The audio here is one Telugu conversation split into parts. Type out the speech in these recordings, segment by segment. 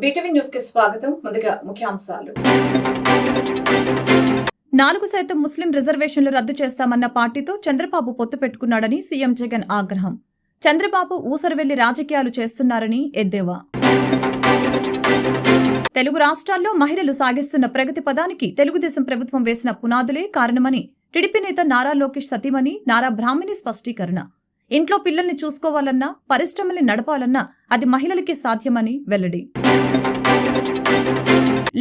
బీటీవీ న్యూస్ కి స్వాగతం. ముందుగా ముఖ్యాంశాలు. 4% ముస్లిం రిజర్వేషన్లు రద్దు చేస్తామన్న పార్టీతో చంద్రబాబు పొత్తు పెట్టుకున్నాడని సీఎం జగన్ ఆగ్రహం. చంద్రబాబు ఊసరవెల్లి రాజకీయాలు చేస్తున్నారని ఎద్దేవా. తెలుగు రాష్ట్రాల్లో మహిళలు సాగిస్తున్న ప్రగతి పదానికి తెలుగుదేశం ప్రభుత్వం వేసిన పునాదులే కారణమని టీడీపీ నేత నారా లోకేష్ సతీమణి నారా బ్రాహ్మణి స్పష్టీకరణ. ఇంట్లో పిల్లల్ని చూసుకోవాలన్నా, పరిశ్రమల్ని నడపాలన్నా అది మహిళలకే సాధ్యమని వెల్లడి.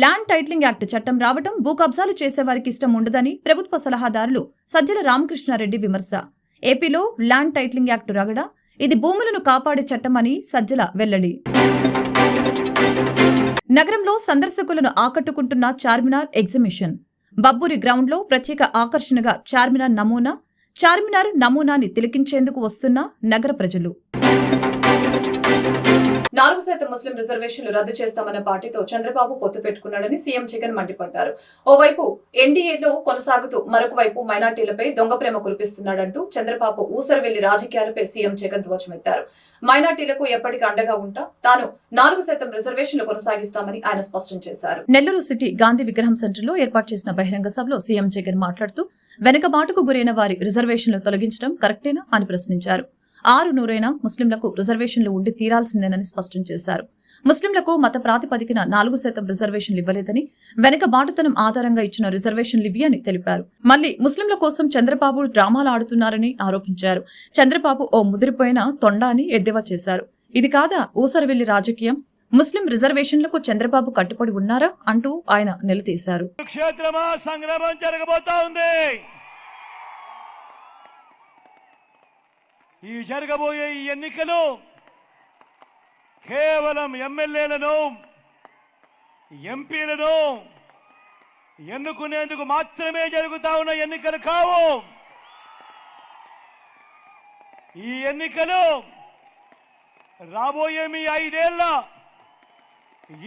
ల్యాండ్ టైటిలింగ్ యాక్ట్ చట్టం రావడం భూ కబ్జాలు చేసేవారికి ఇష్టం ఉండదని ప్రభుత్వ సలహాదారులు సజ్జల రామకృష్ణారెడ్డి విమర్శ. ఏపీలో ల్యాండ్ టైటిలింగ్ యాక్ట్ రగడ, ఇది భూములను కాపాడే చట్టమని సజ్జల వెల్లడి. నగరంలో సందర్శకులను ఆకట్టుకుంటున్న చార్మినార్ ఎగ్జిబిషన్. బబ్బూరి గ్రౌండ్లో ప్రత్యేక ఆకర్షణగా చార్మినార్ నమూనాని తిలకించేందుకు వస్తున్న నగర ప్రజలు. 4% ముస్లిం రిజర్వేషన్లు రద్దు చేస్తామన్న పార్టీతో చంద్రబాబు పొత్తు పెట్టుకున్నాడని సీఎం జగన్ మండిపడ్డారు. ఓవైపు ఎన్డీఏలో కొనసాగుతూ మరొక వైపు మైనార్టీలపై దొంగ ప్రేమ కురిపిస్తున్నాడంటూ చంద్రబాబు ఊసరవెల్లి రాజకీయాలపై సీఎం జగన్ ధ్వజమెత్తారు. మైనార్టీలకు ఎప్పటికీ అండగా ఉంటా, తాను 4% రిజర్వేషన్లు కొనసాగిస్తామని ఆయన స్పష్టం చేశారు. నెల్లూరు సిటీ గాంధీ విగ్రహం సెంటర్లో ఏర్పాటు చేసిన బహిరంగ సభలో సీఎం జగన్ మాట్లాడుతూ వెనుకబాటుకు గురైన వారి రిజర్వేషన్లు తొలగించడం కరెక్టేనా అని ప్రశ్నించారు. 600 ముస్లింలకు రిజర్వేషన్లు ఉండి తీరాల్సిందేనని స్పష్టం చేశారు. ముస్లింలకు మత ప్రాతిపదికన 4% రిజర్వేషన్లు ఇవ్వలేదని, వెనుకబాటుతనం ఆధారంగా ఇచ్చిన రిజర్వేషన్లు ఇవి అని తెలిపారు. మళ్లీ ముస్లింల కోసం చంద్రబాబు డ్రామాలు ఆడుతున్నారని ఆరోపించారు. చంద్రబాబు ఓ ముదిరిపోయిన తొండ అని ఎద్దేవా చేశారు. ఇది కాదా ఊసరవెల్లి రాజకీయం? ముస్లిం రిజర్వేషన్లకు చంద్రబాబు కట్టుబడి ఉన్నారా అంటూ ఆయన నిలదీశారు. ఈ జరగబోయే ఈ ఎన్నికలు కేవలం ఎమ్మెల్యేలను, ఎంపీలను ఎన్నుకునేందుకు మాత్రమే జరుగుతా ఉన్న ఎన్నికలు కావు. ఈ ఎన్నికలు రాబోయే మీ 5 ఏళ్ల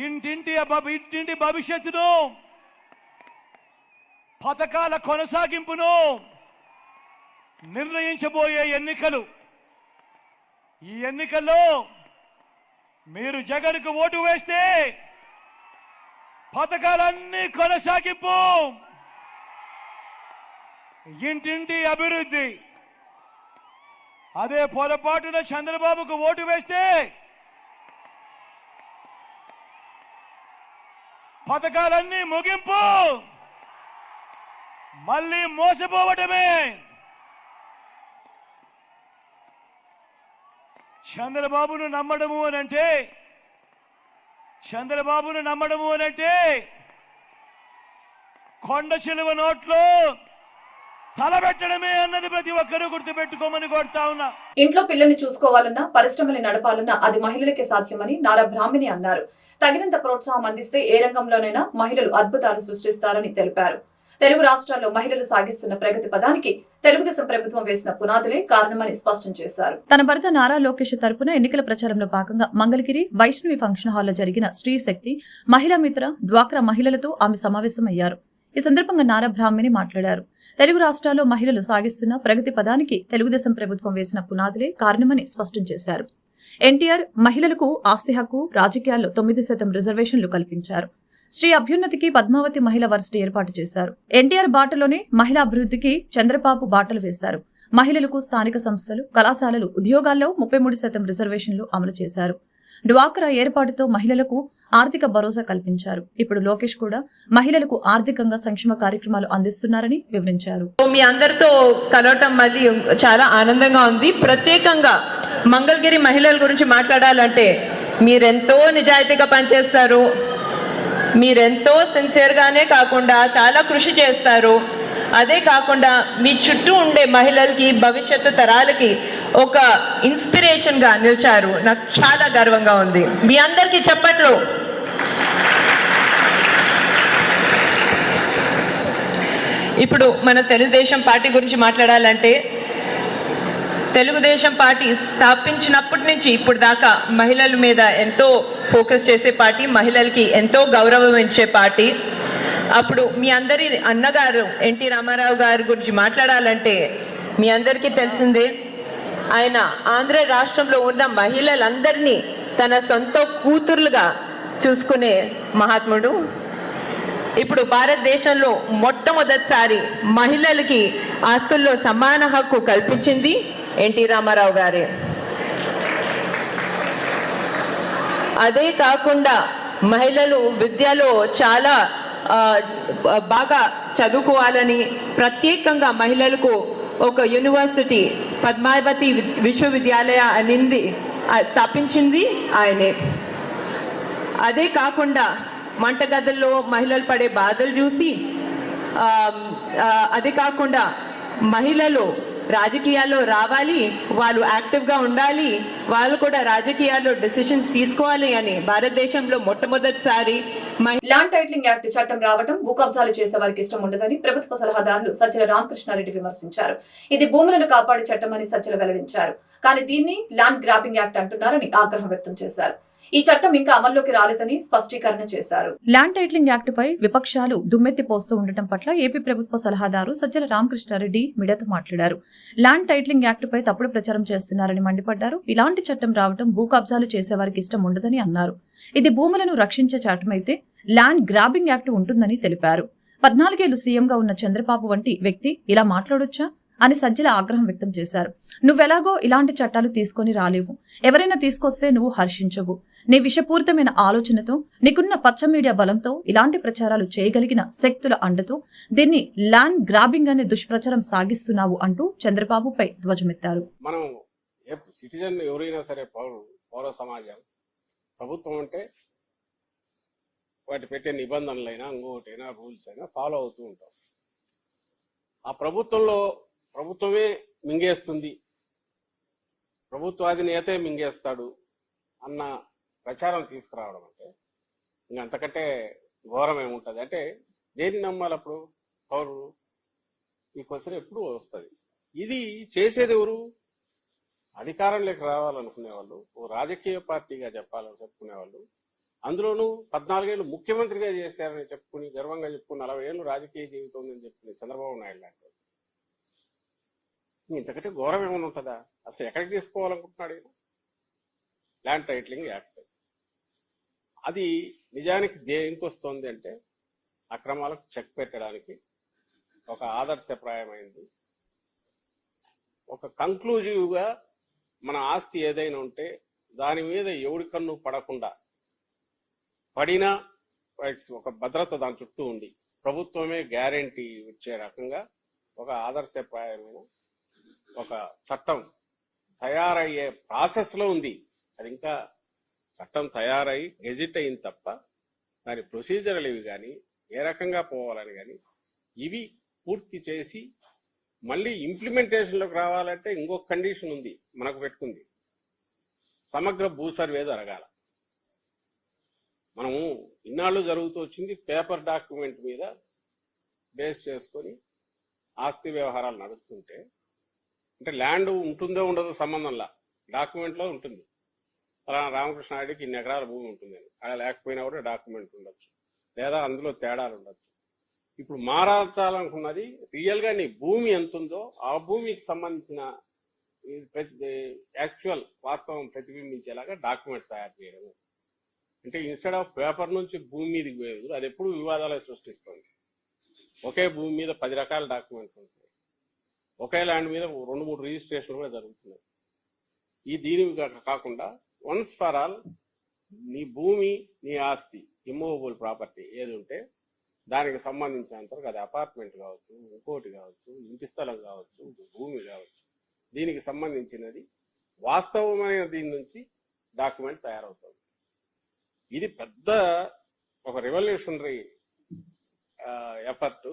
ఇంటింటి భవిష్యత్తును, పథకాల కొనసాగింపును నిర్ణయించబోయే ఎన్నికలు. ఈ ఎన్నికల్లో మీరు జగన్కు ఓటు వేస్తే పథకాలన్నీ కొనసాగింపు, ఇంటింటి అభివృద్ధి. అదే పొరపాటున చంద్రబాబుకు ఓటు వేస్తే పథకాలన్నీ ముగింపు, మళ్ళీ మోసపోవటమే. చంద్రబాబును నమ్మడము అనంటే కొండ చిలువ నోట్లో తలబెట్టడమే అన్నది ప్రతి ఒక్కరూ గుర్తుపెట్టుకోమని కోరుతా ఉన్నా. ఇంట్లో పిల్లల్ని చూసుకోవాలన్నా, పరిశ్రమల్ని నడపాలన్నా అది మహిళలకే సాధ్యమని నారా బ్రాహ్మణి అన్నారు. తగినంత ప్రోత్సాహం అందిస్తే ఏ రంగంలోనైనా మహిళలు అద్భుతాలు సృష్టిస్తారని తెలిపారు. తెలుగు రాష్ట్రాల్లో మహిళలు సాగిస్తున్న ప్రగతి పదానికి తెలుగుదేశం ప్రభుత్వం వేసిన పునాదులే కారణమని స్పష్టం చేశారు. తన భర్త నారా లోకేష్ తరపున ఎన్నికల ప్రచారంలో భాగంగా మంగళగిరి వైష్ణవి ఫంక్షన్ హాల్లో జరిగిన స్త్రీ శక్తి మహిళా మిత్ర డ్వాక్రా మహిళలతో ఆమె సమావేశమయ్యారు. ఈ సందర్భంగా నారా బ్రాహ్మణి మాట్లాడారు. తెలుగు రాష్ట్రాల్లో మహిళలు సాగిస్తున్న ప్రగతి పదానికి తెలుగుదేశం ప్రభుత్వం వేసిన పునాదులే కారణమని స్పష్టం చేశారు. ఎన్టీఆర్ మహిళలకు ఆస్తి హక్కు, రాజకీయాల్లో 9% రిజర్వేషన్లు కల్పించారు. స్త్రీ అభ్యున్నతికి పద్మావతి మహిళా వర్సిటీ ఏర్పాటు చేశారు. ఎన్టీఆర్ బాటలోనే మహిళా అభివృద్ధికి చంద్రబాబు బాటలు వేశారు. మహిళలకు స్థానిక సంస్థలు, కళాశాలలు, ఉద్యోగాల్లో 33% రిజర్వేషన్లు అమలు చేశారు. డ్వాక్రా ఏర్పాటుతో మహిళలకు ఆర్థిక భరోసా కల్పించారు. ఇప్పుడు లోకేష్ కూడా మహిళలకు ఆర్థికంగా సంక్షేమ కార్యక్రమాలు అందిస్తున్నారని వివరించారు. మీ అందరితో కలవటం మళ్ళీ చాలా ఆనందంగా ఉంది. ప్రత్యేకంగా మంగళగిరి మహిళల గురించి మాట్లాడాలంటే మీరెంతో నిజాయితీగా పనిచేస్తారు, మీరెంతో సిన్సియర్గానే కాకుండా చాలా కృషి చేస్తారు. అదే కాకుండా మీ చుట్టూ ఉండే మహిళలకి, భవిష్యత్తు తరాలకి ఒక ఇన్స్పిరేషన్గా నిలిచారు. నాకు చాలా గర్వంగా ఉంది. మీ అందరికీ చప్పట్లు. ఇప్పుడు మన తెలుగుదేశం పార్టీ గురించి మాట్లాడాలంటే తెలుగుదేశం పార్టీ స్థాపించినప్పటి నుంచి ఇప్పుడు దాకా మహిళల మీద ఎంతో ఫోకస్ చేసే పార్టీ, మహిళలకి ఎంతో గౌరవం ఇచ్చే పార్టీ. అప్పుడు మీ అందరి అన్నగారు ఎన్టీ రామారావు గారి గురించి మాట్లాడాలంటే మీ అందరికీ తెలిసిందే, ఆయన ఆంధ్ర రాష్ట్రంలో ఉన్న మహిళలందరినీ తన సొంత కూతుర్లుగా చూసుకునే మహాత్ముడు. ఇప్పుడు భారతదేశంలో మొట్టమొదటిసారి మహిళలకి ఆస్తుల్లో సమాన హక్కు కల్పించింది ఎన్టీ రామారావు గారే. అదే కాకుండా మహిళలు విద్యలో చాలా బాగా చదువుకోవాలని ప్రత్యేకంగా మహిళలకు ఒక యూనివర్సిటీ పద్మావతి విశ్వవిద్యాలయ అనేది స్థాపించింది ఆయనే. అదే కాకుండా వంటగదుల్లో మహిళలు పడే బాధలు చూసి అదే కాకుండా మహిళలు రాజకీయాల్లో రావాలి, వాళ్ళు యాక్టివ్గా ఉండాలి, వాళ్ళు కూడా రాజకీయాల్లో డెసిషన్స్ తీసుకోవాలి అని భారతదేశంలో మొట్టమొదటిసారి ల్యాండ్ టైటిలింగ్ యాక్ట్ చట్టం రావడం భూ కబ్జాలు చేసే వారికి ఇష్టం ఉండదని ప్రభుత్వ సలహాదారులు సజ్జల రామకృష్ణారెడ్డి విమర్శించారు. ఇది భూములను కాపాడే చట్టం అని సజ్జల వెల్లడించారు. కానీ దీన్ని ల్యాండ్ గ్రాబింగ్ యాక్ట్ అంటున్నారని ఆగ్రహం వ్యక్తం చేశారు. ఈ చట్టం ఇంకా అమల్లోకి రాలేదని స్పష్టీకరణ చేశారు. ల్యాండ్ టైటిలింగ్ యాక్ట్ పై విపక్షాలు దుమ్మెత్తి పోస్తూ ఉండటం పట్ల ఏపీ ప్రభుత్వ సలహాదారు సజ్జల రామకృష్ణారెడ్డి మీడియాతో మాట్లాడారు. ల్యాండ్ టైటిలింగ్ యాక్ట్ పై తప్పుడు ప్రచారం చేస్తున్నారని మండిపడ్డారు. ఇలాంటి చట్టం రావడం భూ కబ్జాలు చేసేవారికి ఇష్టం ఉండదని అన్నారు. ఇది భూములను రక్షించే చట్టమైతే ల్యాండ్ గ్రాబింగ్ యాక్ట్ ఉంటుందని తెలిపారు. 14 ఏళ్లు సీఎంగా ఉన్న చంద్రబాబు వంటి వ్యక్తి ఇలా మాట్లాడొచ్చా అని సజ్జల ఆగ్రహం వ్యక్తం చేశారు. నువ్వెలాగో ఇలాంటి చట్టాలు తీసుకొని రాలేవు, ఎవరైనా తీసుకొస్తే నువ్వు హర్షించవు. నీ విషపూరితమైన ఆలోచనతో, నీకున్న పచ్చ మీడియా బలంతో ఇలాంటి ప్రచారాలు చేయగలిగిన శక్తుల అండతో దీన్ని ల్యాండ్ గ్రాబింగ్ అనే దుష్ప్రచారం సాగిస్తున్నావు అంటూ చంద్రబాబుపై ధ్వజమెత్తారు. మనం సిటిజన్ ఎవరైనా సరే పౌర సమాజం ప్రభుత్వం అంటే వాటి పెట్టే నిబంధనలైనా ఇంకోటైనా రూల్స్ అయినా ఫాలో అవుతూ ఉంటాం. ఆ ప్రభుత్వమే మింగేస్తుంది, ప్రభుత్వాధినేతే మింగేస్తాడు అన్న ప్రచారం తీసుకురావడం అంటే ఇంకంతకంటే ఘోరం ఏముంటుంది. అంటే దేన్ని నమ్మాలి అప్పుడు పౌరులు? ఈ క్వశ్చన్ ఎప్పుడు వస్తుంది. ఇది చేసేది ఎవరు? అధికారంలోకి రావాలనుకునే వాళ్ళు, ఓ రాజకీయ పార్టీగా చెప్పుకునే వాళ్ళు, అందులోనూ 14 ఏళ్ళు ముఖ్యమంత్రిగా చేశారని చెప్పుకుని గర్వంగా చెప్పుకుని 40 ఏళ్ళు రాజకీయ జీవితం ఉందని చెప్పుకుని చంద్రబాబు నాయుడు లాంటి ఇంతకంటే ఘోరం ఏమైనా ఉంటుందా? అసలు ఎక్కడికి తీసుకోవాలనుకుంటున్నాడు ఈయన? ల్యాండ్ టైటిలింగ్ యాక్ట్ అది నిజానికి దేనికి వస్తుంది అంటే అక్రమాలకు చెక్ పెట్టడానికి ఒక ఆదర్శప్రాయమైంది. ఒక కంక్లూజివ్ గా మన ఆస్తి ఏదైనా ఉంటే దాని మీద ఎవడి కన్ను పడకుండా, పడినా ఒక భద్రత దాని చుట్టూ ఉంది, ప్రభుత్వమే గ్యారంటీ ఇచ్చే రకంగా ఒక ఆదర్శప్రాయమైన ఒక చట్టం తయారయ్యే ప్రాసెస్ లో ఉంది. అది ఇంకా చట్టం తయారై గెజిట్ అయింది తప్ప దాని ప్రొసీజర్లు ఇవి కానీ ఏ రకంగా పోవాలని కానీ ఇవి పూర్తి చేసి మళ్ళీ ఇంప్లిమెంటేషన్లోకి రావాలంటే ఇంకొక కండిషన్ ఉంది మనకు పెట్టుకుంది. సమగ్ర భూ సర్వే జరగాల. మనము ఇన్నాళ్ళు జరుగుతూ వచ్చింది పేపర్ డాక్యుమెంట్ మీద బేస్ చేసుకొని ఆస్తి వ్యవహారాలు నడుస్తుంటే, అంటే ల్యాండ్ ఉంటుందో ఉండదో సంబంధంలా డాక్యుమెంట్లో ఉంటుంది. అలా రామకృష్ణారెడ్డికి ఇన్ని ఎకరాల భూమి ఉంటుంది అని, అలా లేకపోయినా కూడా డాక్యుమెంట్ ఉండొచ్చు, లేదా అందులో తేడాలు ఉండొచ్చు. ఇప్పుడు మారాల్చాలనుకున్నది రియల్ గా నీ భూమి ఎంత ఉందో ఆ భూమికి సంబంధించిన యాక్చువల్ వాస్తవం ప్రతిబింబించేలాగా డాక్యుమెంట్ తయారు చేయడం. అంటే ఇన్స్టెడ్ ఆఫ్ పేపర్ నుంచి భూమి మీదకి పోయేది అది ఎప్పుడు వివాదాలు సృష్టిస్తుంది. ఒకే భూమి మీద 10 రకాల డాక్యుమెంట్స్ ఉంటాయి, ఒకే ల్యాండ్ మీద 2-3 రిజిస్ట్రేషన్ కూడా జరుగుతున్నాయి. దీని కాకుండా వన్స్ ఫర్ ఆల్ నీ భూమి, నీ ఆస్తి, ఇమ్మూవబుల్ ప్రాపర్టీ ఏది ఉంటే దానికి సంబంధించినంతవరకు అది అపార్ట్మెంట్ కావచ్చు, ఇంకోటి కావచ్చు, ఇంటి స్థలం కావచ్చు, భూమి కావచ్చు, దీనికి సంబంధించినది వాస్తవమైన దీని నుంచి డాక్యుమెంట్ తయారవుతుంది. ఇది పెద్ద ఒక రెవల్యూషనరీ ఎఫర్ట్,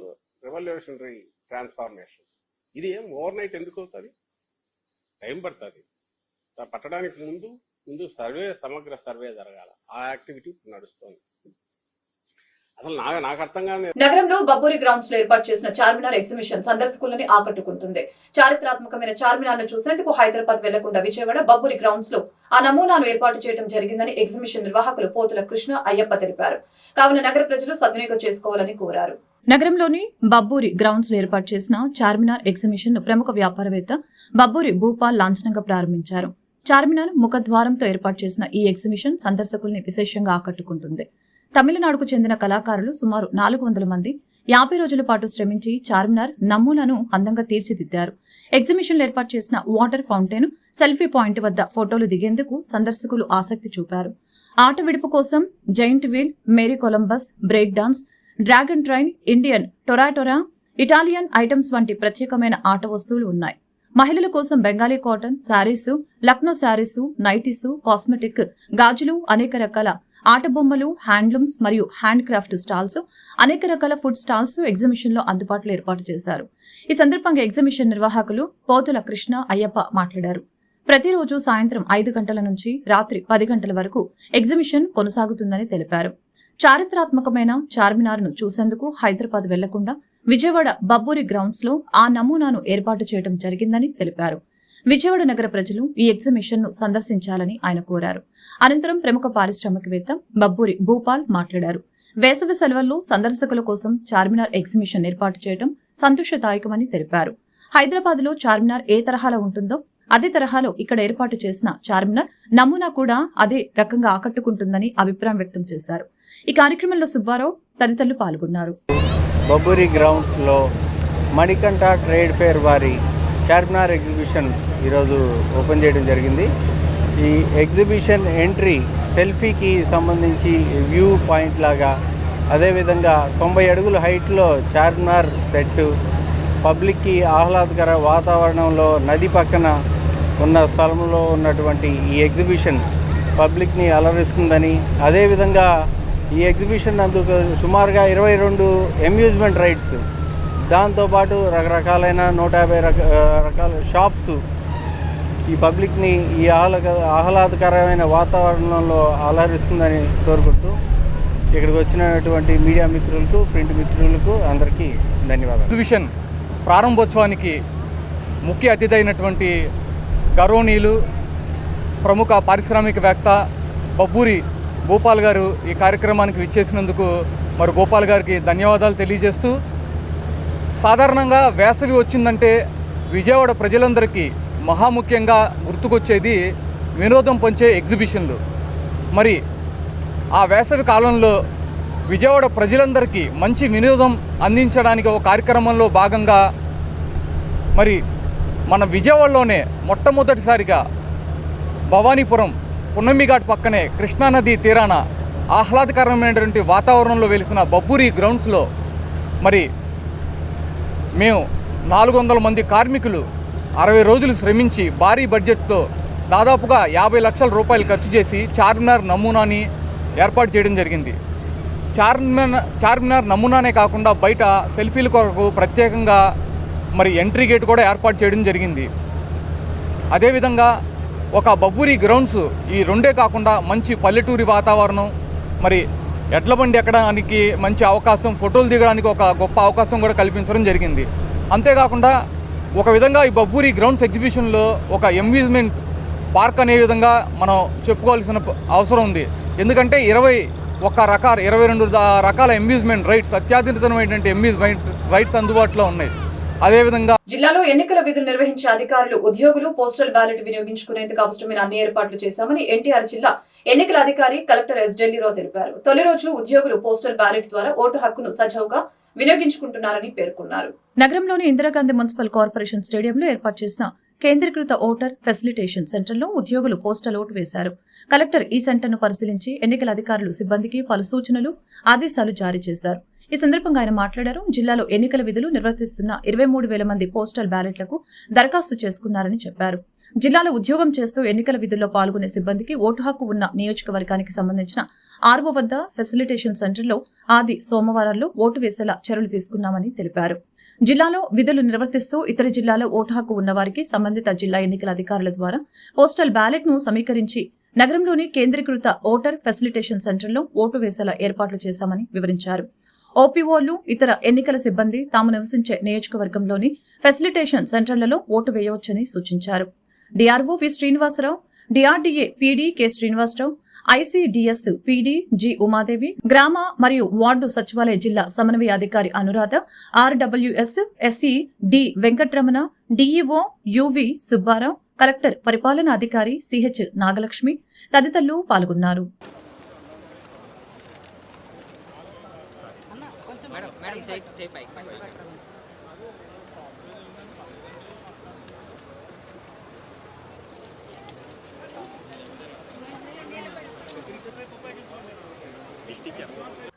రెవల్యూషనరీ ట్రాన్స్ఫార్మేషన్. ఇది ఏం ఓవర్ నైట్ ఎందుకు అవుతుంది? టైం పడుతుంది. పట్టడానికి ముందు సర్వే, సమగ్ర సర్వే జరగాల. ఆ యాక్టివిటీ నడుస్తుంది. అసలు నాకు అర్థం కాదు. నగరంలో బబ్బూరి గ్రౌండ్స్ లో ఏర్పాటు చేసిన చార్మినార్ ఎగ్జిబిషన్ సందర్శకులని ఆకట్టుకుంటుంది. చారిత్రాత్మకమైన చార్మినార్ ను చూసేందుకు హైదరాబాద్ వెళ్లకుండా విజయవాడ బబ్బూరి గ్రౌండ్స్ లో ఆ నమూనాను ఏర్పాటు చేయడం జరిగిందని ఎగ్జిబిషన్ నిర్వాహకులు పోతుల కృష్ణ అయ్యప్ప తెలిపారు. కావున నగర ప్రజలు సద్వినియోగం చేసుకోవాలని కోరారు. నగరంలోని బబ్బూరి గ్రౌండ్స్ లో ఏర్పాటు చేసిన చార్మినార్ ఎగ్జిబిషన్ ను ప్రముఖ వ్యాపారవేత్త బబ్బూరి భూపాల్ లాంఛనంగా ప్రారంభించారు. చార్మినార్ ముఖద్వారంతో ఏర్పాటు చేసిన ఈ ఎగ్జిబిషన్ సందర్శకుల్ని విశేషంగా ఆకట్టుకుంటుంది. తమిళనాడుకు చెందిన కళాకారులు సుమారు 400 మంది 50 రోజుల పాటు శ్రమించి చార్మినార్ నమూనాను అందంగా తీర్చిదిద్దారు. ఎగ్జిబిషన్లో ఏర్పాటు చేసిన వాటర్ ఫౌంటైన్, సెల్ఫీ పాయింట్ వద్ద ఫోటోలు దిగేందుకు సందర్శకులు ఆసక్తి చూపారు. ఆట విడుపు కోసం giant wheel, merry Columbus, break dance, dragon train, Indian టొరాటొరా, ఇటాలియన్ ఐటమ్స్ వంటి ప్రత్యేకమైన ఆట వస్తువులు ఉన్నాయి. మహిళల కోసం Bengali cotton, saris, Lucknow saris, nighties, cosmetic, గాజులు, అనేక రకాల ఆట బొమ్మలు, హ్యాండ్లూమ్స్ మరియు హ్యాండ్ క్రాఫ్ట్ స్టాల్స్, అనేక రకాల ఫుడ్ స్టాల్స్ ఎగ్జిబిషన్ లో అందుబాటులో ఏర్పాటు చేశారు. ఈ సందర్భంగా ఎగ్జిబిషన్ నిర్వాహకులు పోతుల కృష్ణ అయ్యప్ప మాట్లాడారు. ప్రతిరోజు సాయంత్రం 5 గంటల నుంచి రాత్రి 10 గంటల వరకు ఎగ్జిబిషన్ కొనసాగుతుందని తెలిపారు. చారిత్రాత్మకమైన చార్మినార్ను చూసేందుకు హైదరాబాద్ వెళ్లకుండా విజయవాడ బబ్బూరి గ్రౌండ్స్ లో ఆ నమూనాను ఏర్పాటు చేయడం జరిగిందని తెలిపారు. విజయవాడ నగర ప్రజలు ఈ ఎగ్జిబిషన్ ను సందర్శించాలని ఆయన కోరారు. అనంతరం ప్రముఖ పారిశ్రామికవేత్త బబ్బూరి భూపాల్ మాట్లాడారు. వేసవి సెలవుల్లో సందర్శకుల కోసం చార్మినార్ ఎగ్జిబిషన్ ఏర్పాటు చేయడం సంతోషదాయకమని తెలిపారు. హైదరాబాద్ లో చార్మినార్ ఏ తరహాలో ఉంటుందో అదే తరహాలో ఇక్కడ ఏర్పాటు చేసిన చార్మినార్ నమూనా కూడా అదే రకంగా ఆకట్టుకుంటుందని అభిప్రాయం వ్యక్తం చేశారు. ఈ కార్యక్రమంలో సుబ్బారావు తదితరులు పాల్గొన్నారు. బబ్బూరి గ్రౌండ్స్లో మణికంఠ ట్రేడ్ ఫేర్ వారి చార్మినార్ ఎగ్జిబిషన్ ఈరోజు ఓపెన్ చేయడం జరిగింది. ఈ ఎగ్జిబిషన్ ఎంట్రీ సెల్ఫీకి సంబంధించి వ్యూ పాయింట్ లాగా, అదేవిధంగా 90 అడుగుల హైట్లో చార్మినార్ సెట్, పబ్లిక్కి ఆహ్లాదకర వాతావరణంలో నది పక్కన ఉన్న స్థలంలో ఉన్నటువంటి ఈ ఎగ్జిబిషన్ పబ్లిక్ని అలరిస్తుందని, అదేవిధంగా ఈ ఎగ్జిబిషన్ అందుకు సుమారుగా 22 అమ్యూజ్మెంట్ రైడ్స్, దాంతోపాటు రకరకాలైన 150 రకాల షాప్స్ ఈ పబ్లిక్ని ఈ ఆహ్లాదకరమైన వాతావరణంలో అలరిస్తుందని కోరుకుంటూ ఇక్కడికి వచ్చినటువంటి మీడియా మిత్రులకు, ప్రింట్ మిత్రులకు అందరికీ ధన్యవాదాలు. ఎగ్జిబిషన్ ప్రారంభోత్సవానికి ముఖ్య అతిథి అయినటువంటి గౌరవనీయులు ప్రముఖ పారిశ్రామికవేత్త బబ్బూరి భూపాల్ గారు ఈ కార్యక్రమానికి విచ్చేసినందుకు మరి భూపాల్ గారికి ధన్యవాదాలు తెలియజేస్తూ, సాధారణంగా వేసవి వచ్చిందంటే విజయవాడ ప్రజలందరికీ మహాముఖ్యంగా గుర్తుకొచ్చేది వినోదం పంచే ఎగ్జిబిషన్లు. మరి ఆ వేసవి కాలంలో విజయవాడ ప్రజలందరికీ మంచి వినోదం అందించడానికి ఒక కార్యక్రమంలో భాగంగా మరి మన విజయవాడలోనే మొట్టమొదటిసారిగా భవానీపురం పున్నమిఘాట్ పక్కనే కృష్ణానది తీరాన ఆహ్లాదకరమైనటువంటి వాతావరణంలో వెలిసిన బబ్బూరి గ్రౌండ్స్లో మరి మేము 400 మంది కార్మికులు 60 రోజులు శ్రమించి భారీ బడ్జెట్తో దాదాపుగా 50 లక్షల రూపాయలు ఖర్చు చేసి చార్మినార్ నమూనాని ఏర్పాటు చేయడం జరిగింది. చార్మినార్ నమూనానే కాకుండా బయట సెల్ఫీల కొరకు ప్రత్యేకంగా మరి ఎంట్రీ గేట్ కూడా ఏర్పాటు చేయడం జరిగింది. అదేవిధంగా ఒక బబ్బూరి గ్రౌండ్స్ ఈ రెండే కాకుండా మంచి పల్లెటూరి వాతావరణం, మరి ఎడ్ల బండి ఎక్కడానికి మంచి అవకాశం, ఫోటోలు దిగడానికి ఒక గొప్ప అవకాశం కూడా కల్పించడం జరిగింది. అంతేకాకుండా ఒక విధంగా ఈ బబ్బూరి గ్రౌండ్స్ ఎగ్జిబిషన్లో ఒక అమ్యూజ్మెంట్ పార్క్ అనే విధంగా మనం చెప్పుకోవాల్సిన అవసరం ఉంది. ఎందుకంటే 22 రకాల అమ్యూజ్మెంట్ రైడ్స్, అత్యాధునికమైనటువంటి అమ్యూజ్మెంట్ రైడ్స్ అందుబాటులో ఉన్నాయి. అదేవిధంగా జిల్లాలో ఎన్నికల విధులు నిర్వహించే అధికారులు, ఉద్యోగులు పోస్టల్ బ్యాలెట్ వినియోగించుకునేందుకు అవసరమైన అన్ని ఏర్పాట్లు చేశామని ఎన్టీఆర్ జిల్లా ఎన్నికల అధికారి కలెక్టర్ ఎస్ ఢిల్లీరావు తెలిపారు. తొలి రోజు ఉద్యోగులు పోస్టల్ బ్యాలెట్ ద్వారా ఓటు హక్కును సజావుగా వినియోగించుకుంటున్నారని పేర్కొన్నారు. నగరంలోని ఇందిరాగాంధీ మున్సిపల్ కార్పొరేషన్ స్టేడియంలో ఏర్పాటు చేసిన కేంద్రీకృత ఓటర్ ఫెసిలిటేషన్ సెంటర్లో ఉద్యోగులు పోస్టల్ ఓటు వేశారు. కలెక్టర్ ఈ సెంటర్ను పరిశీలించి ఎన్నికల అధికారులు సిబ్బందికి పలు సూచనలు, ఆదేశాలు జారీ చేశారు. ఈ సందర్భంగా ఆయన మాట్లాడారు. జిల్లాలో ఎన్నికల విధులు నిర్వర్తిస్తున్న 23,000 మంది పోస్టల్ బ్యాలెట్లకు దరఖాస్తు చేసుకున్నారని చెప్పారు. జిల్లాలో ఉద్యోగం చేస్తూ ఎన్నికల విధుల్లో పాల్గొనే సిబ్బందికి ఓటు హక్కు ఉన్న నియోజకవర్గానికి సంబంధించిన ఆర్ఓ వద్ద ఫెసిలిటేషన్ సెంటర్లో ఆది సోమవారాల్లో ఓటు వేసేలా చర్యలు తీసుకున్నామని తెలిపారు. జిల్లాలో విధులు నిర్వర్తిస్తూ ఇతర జిల్లాలో ఓటు హక్కు ఉన్నవారికి సంబంధిత జిల్లా ఎన్నికల అధికారుల ద్వారా పోస్టల్ బ్యాలెట్ ను సమీకరించి నగరంలోని కేంద్రీకృత ఓటర్ ఫెసిలిటేషన్ సెంటర్లో ఓటు వేసేలా ఏర్పాట్లు చేశామని వివరించారు. ఓపీఓలు, ఇతర ఎన్నికల సిబ్బంది తాము నివసించే నియోజకవర్గంలోని ఫెసిలిటేషన్ సెంటర్లలో ఓటు వేయవచ్చని సూచించారు. DRO V Srinivasarao, DRDA PD K Srinivasarao, ICDS PD G Umadevi, గ్రామ మరియు వార్డు సచివాలయ జిల్లా సమన్వయ అధికారి Anuradha, RWS SE D Venkatramana, DEO UV Subbarao, collector పరిపాలనా అధికారి సిహెచ్ నాగలక్ష్మి తదితరులు పాల్గొన్నారు.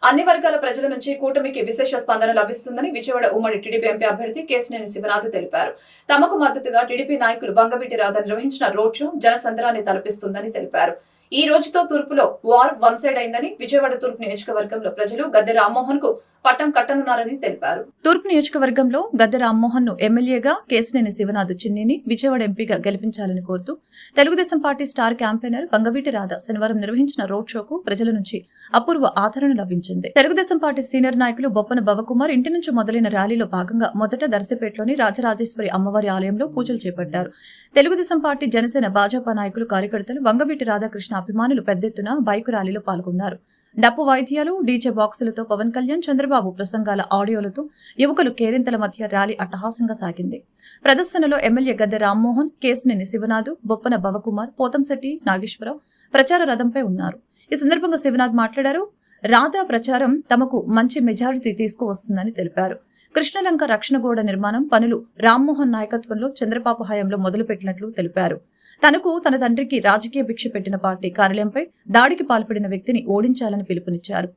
అన్ని వర్గాల ప్రజల నుంచి కూటమికి విశేష స్పందన లభిస్తుందని విజయవాడ ఉమ్మడి టీడీపీ ఎంపీ అభ్యర్థి కేశినేని శివనాథ్ తెలిపారు. తమకు మద్దతుగా టీడీపీ నాయకులు బంగవీటి రాధ నిర్వహించిన రోడ్ షో జనసంద్రాన్ని తలపిస్తుందని తెలిపారు. ఈ రోజుతో తూర్పులో వార్ వన్ సైడ్ అయిందని, విజయవాడ తూర్పు నియోజకవర్గంలో ప్రజలు గద్దె రామ్మోహన్ కు పట్టం కట్టనున్నారని తెలిపారు. తూర్పు నియోజకవర్గంలో గద్దె రామ్మోహన్ ను ఎమ్మెల్యేగా, కేశినేని శివనాథ్ చిన్నిని విజయవాడ ఎంపీగా గెలిపించాలని కోరుతూ Telugu Desam party star campaigner Vangaveeti Radha శనివారం నిర్వహించిన రోడ్ షోకు ప్రజల నుంచి అపూర్వ ఆదరణ లభించింది. తెలుగుదేశం పార్టీ సీనియర్ నాయకులు బొప్పన భవకుమార్ ఇంటి నుంచి మొదలైన ర్యాలీలో భాగంగా మొదట దర్శపేటలోని రాజరాజేశ్వరి అమ్మవారి ఆలయంలో పూజలు చేపట్టారు. తెలుగుదేశం పార్టీ, జనసేన, భాజపా నాయకులు, కార్యకర్తలు, బంగవీటి రాధాకృష్ణ అభిమానులు పెద్ద ఎత్తున బైకు ర్యాలీలో పాల్గొన్నారు. డప్పు వాయిద్యాలు, డీజే బాక్సులతో పవన్ కళ్యాణ్, చంద్రబాబు ప్రసంగాల ఆడియోలతో యువకులు కేరింతల మధ్య ర్యాలీ అట్టహాసంగా సాగింది. ప్రదర్శనలో ఎమ్మెల్యే గద్దె రామ్మోహన్, కేశినేని శివనాథ్, బొప్పన భవకుమార్, పోతంశెట్టి నాగేశ్వరరావు ప్రచార రథంపై ఉన్నారు. ఈ సందర్భంగా శివనాథ్ మాట్లాడారు. రాధా ప్రచారం తమకు మంచి మెజారిటీ తీసుకువస్తుందని తెలిపారు. కృష్ణలంక రక్షణ గోడ నిర్మాణం పనులు రామ్మోహన్ నాయకత్వంలో చంద్రబాబు హయాంలో మొదలుపెట్టినట్లు తెలిపారు. తనకు, తన తండ్రికి రాజకీయ భిక్ష పెట్టిన పార్టీ కార్యాలయంపై దాడికి పాల్పడిన వ్యక్తిని ఓడించాలని పిలుపునిచ్చారు.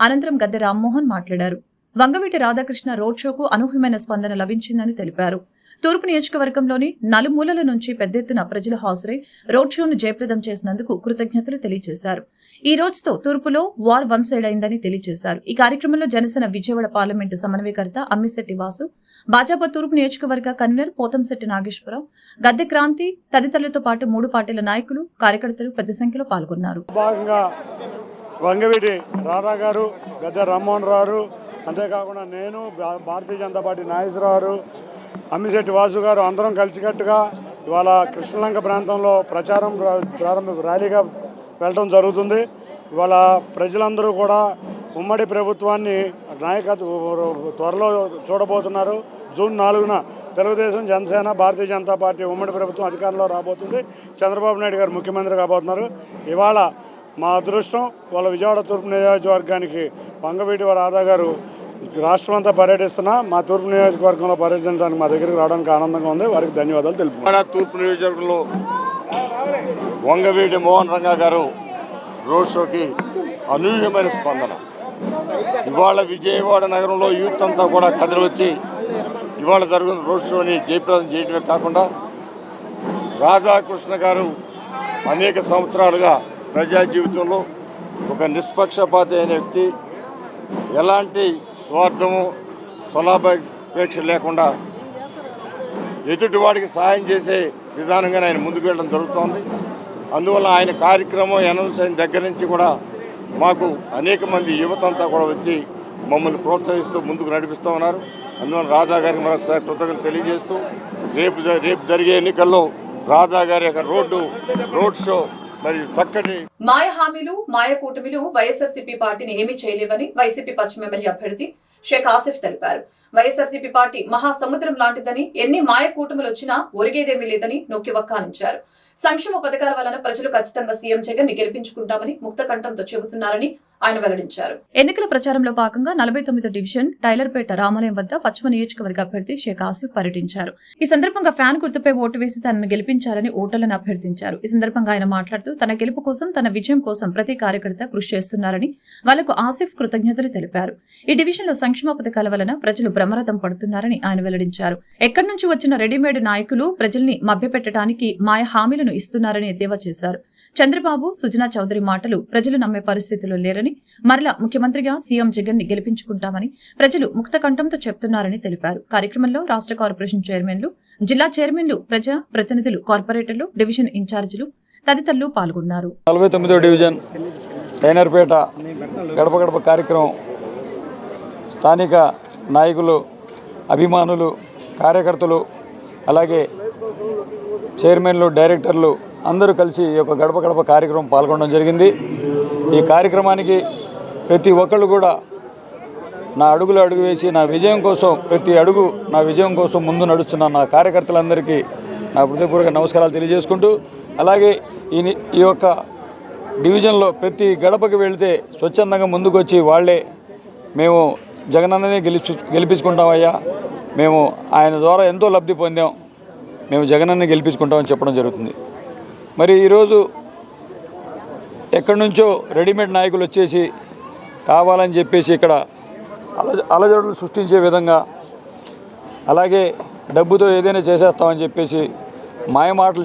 అనంతరం గద్దె రామ్మోహన్ మాట్లాడారు. వంగవీటి రాధాకృష్ణ రోడ్ షోకు అనూహ్యమైన స్పందన లభించిందని తెలిపారు. తూర్పు నియోజకవర్గంలోని నలుమూలల నుంచి పెద్ద ఎత్తున ప్రజలు హాజరై రోడ్ షోను జయప్రదం చేసినందుకు కృతజ్ఞతలు తెలియజేశారు. ఈ రోజుతో తూర్పులో వార్ వన్ సైడ్ అయిందని తెలియజేశారు. ఈ కార్యక్రమంలో జనసేన విజయవాడ పార్లమెంటు సమన్వయకర్త అమ్మిశెట్టి వాసు, భాజపా తూర్పు నియోజకవర్గ కన్వీనర్ పోతంశెట్టి నాగేశ్వరరావు, గద్దె క్రాంతి తదితరులతో పాటు 3 పార్టీల నాయకులు, కార్యకర్తలు పెద్ద సంఖ్యలో పాల్గొన్నారు. వంగవీటి రాధా గారు, గద్దె రామ్మోహన్ రావు, అంతేకాకుండా నేను, భారతీయ జనతా పార్టీ నాగేశ్వరరావు, అమ్మిశెట్టి వాసు గారు అందరం కలిసికట్టుగా ఇవాళ కృష్ణలంక ప్రాంతంలో ప్రచారం ర్యాలీగా వెళ్ళడం జరుగుతుంది. ఇవాళ ప్రజలందరూ కూడా ఉమ్మడి ప్రభుత్వాన్ని త్వరలో చూడబోతున్నారు. జూన్ 4న తెలుగుదేశం, జనసేన, భారతీయ జనతా పార్టీ ఉమ్మడి ప్రభుత్వం అధికారంలో రాబోతుంది. చంద్రబాబు నాయుడు గారు ముఖ్యమంత్రి కాబోతున్నారు. ఇవాళ మా అదృష్టం వాళ్ళ విజయవాడ తూర్పు నియోజకవర్గానికి వంగవీటి రాధా గారు రాష్ట్రం అంతా పర్యటిస్తున్నా మా తూర్పు నియోజకవర్గంలో పర్యటించడానికి మా దగ్గరికి రావడానికి ఆనందంగా ఉంది. వారికి ధన్యవాదాలు తెలుపుతున్నాను. తూర్పు నియోజకవర్గంలో వంగవీటి మోహన్ రంగా గారు రోడ్ షోకి అనూహ్యమైన స్పందన. ఇవాళ విజయవాడ నగరంలో యూత్ అంతా కూడా కదిలి వచ్చి ఇవాళ జరుగుతున్న రోడ్ షోని జయప్రదం చేయడమే కాకుండా రాధాకృష్ణ గారు అనేక సంవత్సరాలుగా ప్రజా జీవితంలో ఒక నిష్పక్షపాతి అయిన వ్యక్తి, ఎలాంటి స్వార్థము, స్వలాభాపేక్ష లేకుండా ఎదుటివాడికి సహాయం చేసే విధానంగా ఆయన ముందుకు వెళ్ళడం జరుగుతోంది. అందువల్ల ఆయన కార్యక్రమం అనౌన్స్ అయిన దగ్గర నుంచి కూడా మాకు అనేక మంది యువత అంతా కూడా వచ్చి మమ్మల్ని ప్రోత్సహిస్తూ ముందుకు నడిపిస్తూ ఉన్నారు. అందువల్ల రాధా గారికి మరొకసారి కృతజ్ఞతలు తెలియజేస్తూ రేపు జరిగే ఎన్నికల్లో రాధా గారి యొక్క రోడ్ షో మరి చక్కటి మాయ హామీలు, మాయ కూటమిలు వైఎస్ఆర్సీపీ పార్టీని ఏమీ చేయలేవని వైసీపీ పశ్చిమ ఎమ్మెల్యే అభ్యర్థి షేక్ ఆసిఫ్ తెలిపారు. వైఎస్ఆర్సీపీ పార్టీ మహాసముద్రం లాంటిదని, ఎన్ని మాయ కూటములు వచ్చినా ఒరిగేదేమీ లేదని నొక్కి వక్కానించారు. సంక్షేమ పథకాల వలన ప్రజలు ఖచ్చితంగా సీఎం జగన్ ని గెలిపించుకుంటామని ముక్తకంఠంతో చెబుతున్నారని ఆయన వెల్లడించారు. ఎన్నికల ప్రచారంలో భాగంగా 49వ డివిజన్ టైలర్పేట రామాలయం వద్ద పశ్చిమ నియోజకవర్గ అభ్యర్థి షేక్ ఆసిఫ్ పర్యటించారు. ఈ సందర్భంగా ఫ్యాన్ గుర్తుపై ఓటు వేసి తనను గెలిపించాలని ఓటర్లను అభ్యర్థించారు. ఈ సందర్భంగా ఆయన మాట్లాడుతూ తన గెలుపు కోసం, తన విజయం కోసం ప్రతి కార్యకర్త కృషి చేస్తున్నారని వాళ్లకు ఆసిఫ్ కృతజ్ఞతలు తెలిపారు. ఈ డివిజన్లో సంక్షేమ పథకాల వలన ప్రజలు బ్రహ్మరథం పడుతున్నారని ఆయన వెల్లడించారు. ఎక్కడి నుంచి వచ్చిన రెడీమేడ్ నాయకులు ప్రజల్ని మభ్యపెట్టడానికి మాయ హామీలను ఇస్తున్నారని ఎద్దేవా చేశారు. చంద్రబాబు, సుజనా చౌదరి మాటలు ప్రజలు నమ్మే పరిస్థితిలో లేరని, మరలా ముఖ్యమంత్రిగా సీఎం జగన్ ని గెలిపించుకుంటామని ప్రజలు ముక్తకంఠంతో చెప్తున్నారని తెలిపారు. కార్యక్రమంలో రాష్ట్ర కార్పొరేషన్ చైర్మన్లు, జిల్లా చైర్మన్లు, ప్రజా ప్రతినిధులు, కార్పొరేటర్లు, డివిజన్ ఇన్ఛార్జీలు తదితరులు పాల్గొన్నారు. 49వ డివిజన్ టైలర్పేట గడప గడప కార్యక్రమం స్థానిక నాయకులు, అభిమానులు, కార్యకర్తలు, అలాగే చైర్మన్లు, డైరెక్టర్లు అందరూ కలిసి ఈ యొక్క గడప గడప కార్యక్రమం పాల్గొనడం జరిగింది. ఈ కార్యక్రమానికి ప్రతి ఒక్కళ్ళు కూడా నా అడుగు వేసి నా విజయం కోసం, ప్రతి అడుగు నా విజయం కోసం ముందు నడుస్తున్న నా కార్యకర్తలందరికీ నా హృదయపూర్వక నమస్కారాలు తెలియజేసుకుంటూ, అలాగే ఈ యొక్క డివిజన్లో ప్రతి గడపకి వెళితే స్వచ్ఛందంగా ముందుకు వచ్చి వాళ్ళే మేము జగనన్ననే గెలిపించుకుంటామయ్యా, మేము ఆయన ద్వారా ఎంతో లబ్ధి పొందాం, మేము జగనన్నే గెలిపించుకుంటామని చెప్పడం జరుగుతుంది. మరి ఈరోజు ఎక్కడి నుంచో రెడీమేడ్ నాయకులు వచ్చేసి కావాలని చెప్పేసి ఇక్కడ అలజడులు సృష్టించే విధంగా, అలాగే డబ్బుతో ఏదైనా చేసేస్తామని చెప్పేసి మాయమాటలు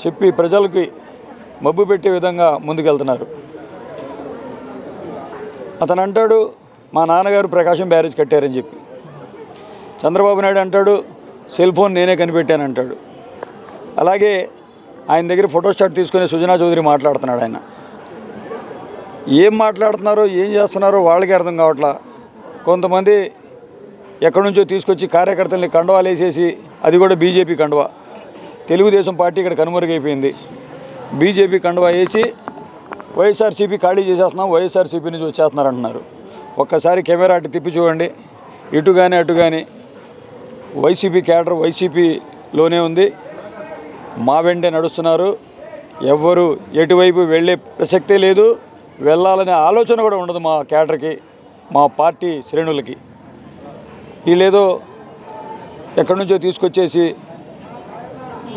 చెప్పి ప్రజలకి మబ్బు పెట్టే విధంగా ముందుకెళ్తున్నారు. అతను అంటాడు మా నాన్నగారు ప్రకాశం బ్యారేజ్ కట్టారని చెప్పి, చంద్రబాబు నాయుడు అంటాడు సెల్ ఫోన్ నేనే కనిపెట్టానంటాడు. అలాగే ఆయన దగ్గర ఫోటోస్టాట్ తీసుకునే సుజనా చౌదరి మాట్లాడుతున్నాడు. ఆయన ఏం మాట్లాడుతున్నారో ఏం చేస్తున్నారో వాళ్ళకి అర్థం కావట్లా. కొంతమంది ఎక్కడి నుంచో తీసుకొచ్చి కార్యకర్తల్ని కండువాలు వేసేసి, అది కూడా బీజేపీ కండువా, తెలుగుదేశం పార్టీ ఇక్కడ కనుమరుగైపోయింది, బీజేపీ కండువా వేసి వైఎస్ఆర్సీపీ ఖాళీ చేసేస్తున్నాం, వైఎస్ఆర్సీపీ నుంచి వచ్చేస్తున్నారు అంటున్నారు. ఒక్కసారి కెమెరా అటు తిప్పి చూడండి, ఇటు కానీ అటు కానీ వైసీపీ క్యాడర్ వైసీపీలోనే ఉంది, మా వెంటే నడుస్తున్నారు. ఎవ్వరు ఎటువైపు వెళ్ళే ప్రసక్తే లేదు, వెళ్ళాలనే ఆలోచన కూడా ఉండదు మా క్యాడర్కి, మా పార్టీ శ్రేణులకి. వీళ్ళేదో ఎక్కడి నుంచో తీసుకొచ్చేసి